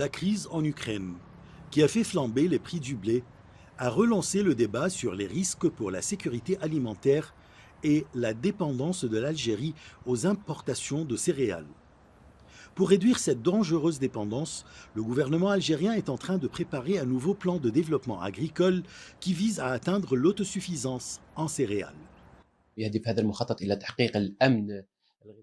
La crise en Ukraine, qui a fait flamber les prix du blé, a relancé le débat sur les risques pour la sécurité alimentaire et la dépendance de l'Algérie aux importations de céréales. Pour réduire cette dangereuse dépendance, le gouvernement algérien est en train de préparer un nouveau plan de développement agricole qui vise à atteindre l'autosuffisance en céréales.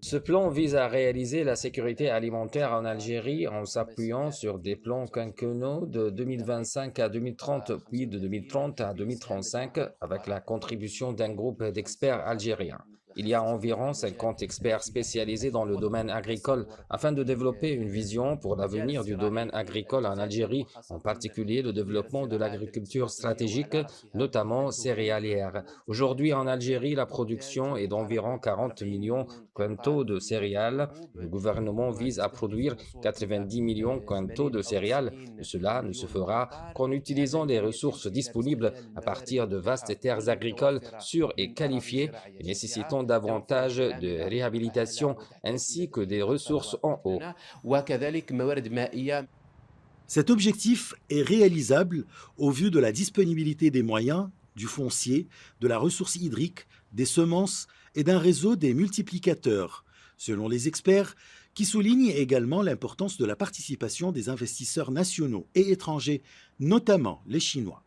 Ce plan vise à réaliser la sécurité alimentaire en Algérie en s'appuyant sur des plans quinquennaux de 2025 à 2030, puis de 2030 à 2035, avec la contribution d'un groupe d'experts algériens. Il y a environ 50 experts spécialisés dans le domaine agricole afin de développer une vision pour l'avenir du domaine agricole en Algérie, en particulier le développement de l'agriculture stratégique, notamment céréalière. Aujourd'hui, en Algérie, la production est d'environ 40 millions quintaux de céréales. Le gouvernement vise à produire 90 millions quintaux de céréales, mais cela ne se fera qu'en utilisant les ressources disponibles à partir de vastes terres agricoles sûres et qualifiées, nécessitant davantage de réhabilitation ainsi que des ressources en eau. Cet objectif est réalisable au vu de la disponibilité des moyens, du foncier, de la ressource hydrique, des semences et d'un réseau des multiplicateurs, selon les experts, qui soulignent également l'importance de la participation des investisseurs nationaux et étrangers, notamment les Chinois.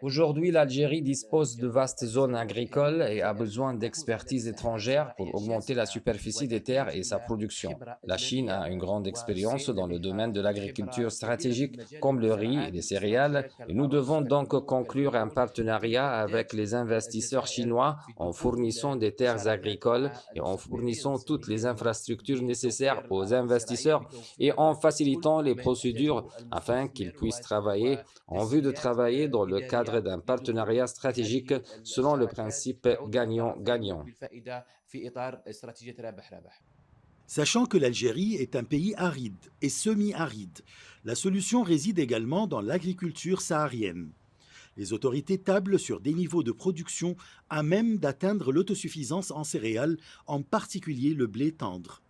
Aujourd'hui, l'Algérie dispose de vastes zones agricoles et a besoin d'expertise étrangère pour augmenter la superficie des terres et sa production. La Chine a une grande expérience dans le domaine de l'agriculture stratégique, comme le riz et les céréales, et nous devons donc conclure un partenariat avec les investisseurs chinois en fournissant des terres agricoles et en fournissant toutes les infrastructures nécessaires aux investisseurs et en facilitant les procédures afin qu'ils puissent travailler en vue de travailler dans le cadre d'un partenariat stratégique selon le principe gagnant-gagnant. Sachant que l'Algérie est un pays aride et semi-aride, la solution réside également dans l'agriculture saharienne. Les autorités tablent sur des niveaux de production à même d'atteindre l'autosuffisance en céréales, en particulier le blé tendre.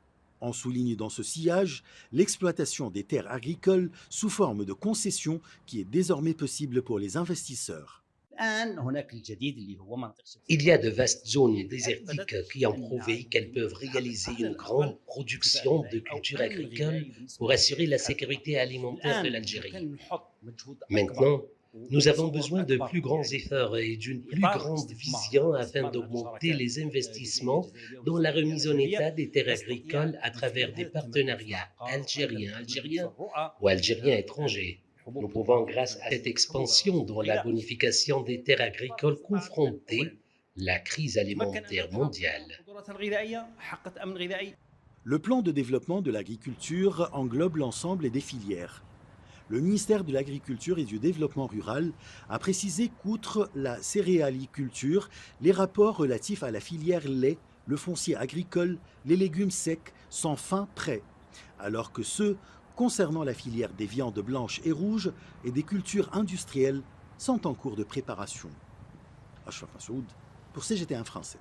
On souligne dans ce sillage l'exploitation des terres agricoles sous forme de concessions qui est désormais possible pour les investisseurs. Il y a de vastes zones désertiques qui ont prouvé qu'elles peuvent réaliser une grande production de cultures agricoles pour assurer la sécurité alimentaire de l'Algérie. Maintenant, nous avons besoin de plus grands efforts et d'une plus grande vision afin d'augmenter les investissements dans la remise en état des terres agricoles à travers des partenariats algériens ou algériens étrangers. Nous pouvons, grâce à cette expansion dans la bonification des terres agricoles, confronter la crise alimentaire mondiale. Le plan de développement de l'agriculture englobe l'ensemble des filières. Le ministère de l'Agriculture et du Développement rural a précisé qu'outre la céréaliculture, les rapports relatifs à la filière lait, le foncier agricole, les légumes secs sont fin prêts, alors que ceux concernant la filière des viandes blanches et rouges et des cultures industrielles sont en cours de préparation. Ashraf Massoud pour CGT1 français.